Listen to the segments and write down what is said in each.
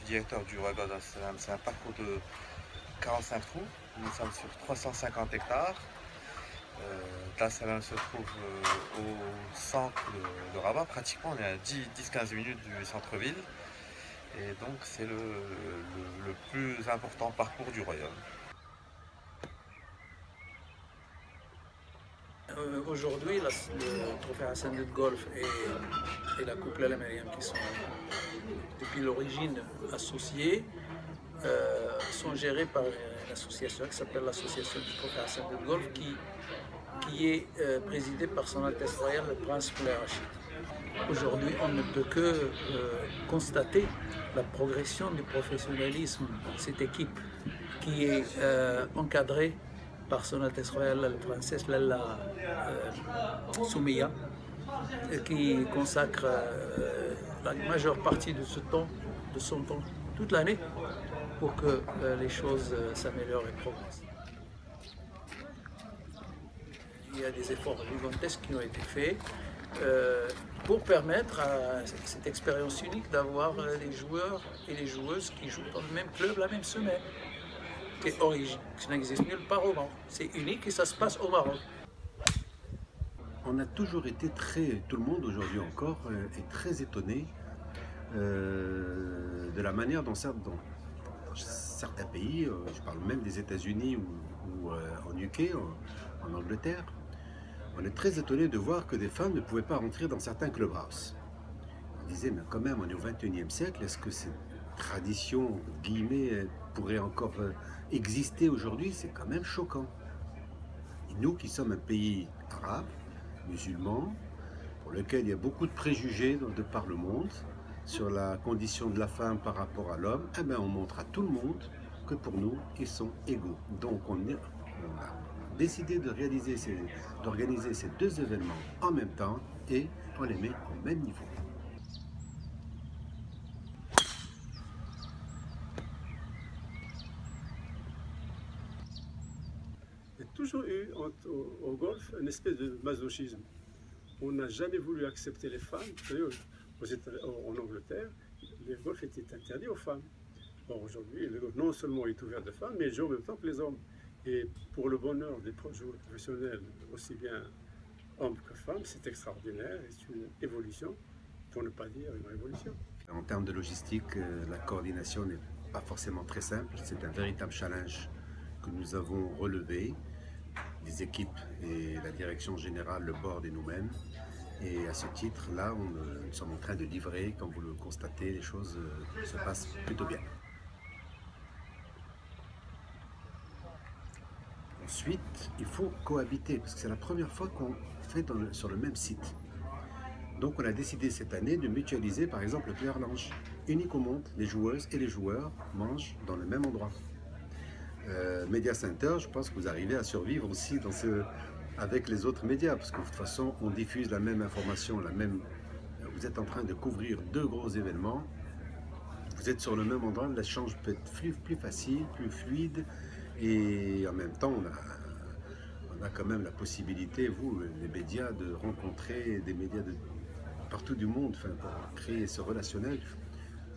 directeur du Royal Golf d'Amsterdam. C'est un parcours de 45 trous. Nous sommes sur 350 hectares. Amsterdam se trouve au centre de Rabat, pratiquement. On est à 10-15 minutes du centre-ville. Et donc c'est le plus important parcours du royaume. Aujourd'hui, le trophée Hassan de golf et la Coupe Al-Mariam, qui sont depuis l'origine associés, sont gérés par une association qui s'appelle l'association du trophée Hassan de golf, qui est présidée par Son Altesse Royale le Prince Moulay Rachid. Aujourd'hui, on ne peut que constater la progression du professionnalisme de cette équipe qui est encadrée par Son Altesse Royale la Princesse Lalla Soumeya, qui consacre la majeure partie de son temps, toute l'année, pour que les choses s'améliorent et progressent. Il y a des efforts gigantesques qui ont été faits pour permettre à cette expérience unique d'avoir les joueurs et les joueuses qui jouent dans le même club la même semaine. C'est original, ça n'existe nulle part au Maroc. C'est unique et ça se passe au Maroc. On a toujours été tout le monde aujourd'hui encore, est très étonné de la manière dont certains pays, je parle même des États-Unis ou en UK, en Angleterre, on est très étonné de voir que des femmes ne pouvaient pas rentrer dans certains clubhouses. On disait, mais quand même, on est au XXIe siècle, est-ce que cette tradition, guillemets, pourrait encore exister aujourd'hui? C'est quand même choquant. Et nous qui sommes un pays arabe, musulman, pour lequel il y a beaucoup de préjugés de par le monde sur la condition de la femme par rapport à l'homme, eh bien on montre à tout le monde que pour nous, ils sont égaux. Donc on a décidé d'organiser ces deux événements en même temps et on les met au même niveau. Il y a toujours eu au golf une espèce de masochisme. On n'a jamais voulu accepter les femmes. Vous savez, en Angleterre, le golf était interdit aux femmes. Bon, aujourd'hui, le golf non seulement est ouvert de femmes, mais il joue en même temps que les hommes. Et pour le bonheur des joueurs professionnels, aussi bien hommes que femmes, c'est extraordinaire et c'est une évolution, pour ne pas dire une révolution. En termes de logistique, la coordination n'est pas forcément très simple. C'est un véritable challenge que nous avons relevé, les équipes et la direction générale, le board et nous-mêmes. Et à ce titre-là, nous sommes en train de livrer. Comme vous le constatez, les choses se passent plutôt bien. Ensuite, il faut cohabiter, parce que c'est la première fois qu'on fait sur le même site. Donc on a décidé cette année de mutualiser par exemple le player lounge. Unique au monde, les joueuses et les joueurs mangent dans le même endroit. Media Center, je pense que vous arrivez à survivre aussi avec les autres médias, parce que de toute façon on diffuse la même information, vous êtes en train de couvrir deux gros événements, vous êtes sur le même endroit, l'échange peut être plus facile, plus fluide, et en même temps on a quand même la possibilité, vous, les médias, de rencontrer des médias de partout du monde, enfin, pour créer ce relationnel.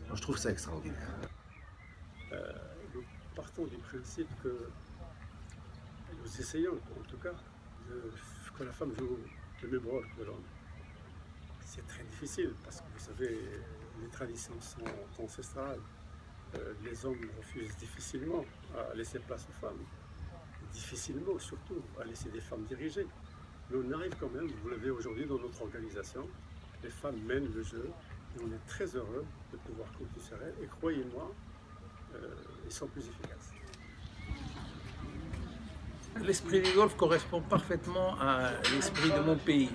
Moi, je trouve ça extraordinaire. Nous partons du principe que nous essayons, en tout cas, que la femme joue le même rôle que l'homme. C'est très difficile parce que vous savez, les traditions sont ancestrales. Les hommes refusent difficilement à laisser place aux femmes. Difficilement, surtout, à laisser des femmes diriger. Mais on arrive quand même, vous l'avez aujourd'hui dans notre organisation, les femmes mènent le jeu et on est très heureux de pouvoir compter sur elles. Et croyez-moi, ils sont plus efficaces. L'esprit du golf correspond parfaitement à l'esprit de mon pays.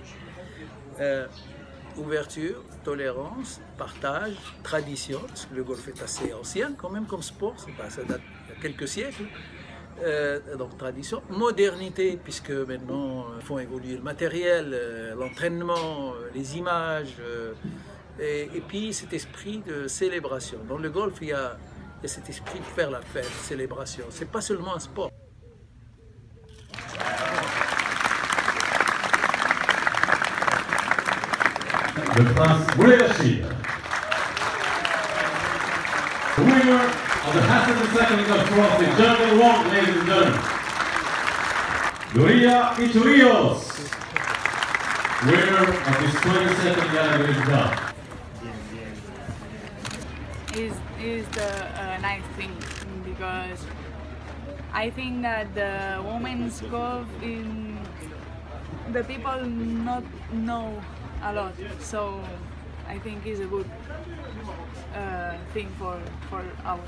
Ouverture, tolérance, partage, tradition, parce que le golf est assez ancien quand même comme sport, ça date il y a quelques siècles. Donc tradition, modernité, puisque maintenant ils font évoluer le matériel, l'entraînement, les images, et puis cet esprit de célébration. Dans le golf, il y a cet esprit de faire la fête, célébration. C'est pas seulement un sport. Le prince Moulay Rachid. The winner of the Hassan II Golf Trophy, Jungle Walk, ladies and gentlemen. Nuria Iturrios, winner of this 22nd Gala Golf. Is the nice thing, because I think that the women's golf in the people not know a lot, so I think it's a good thing for our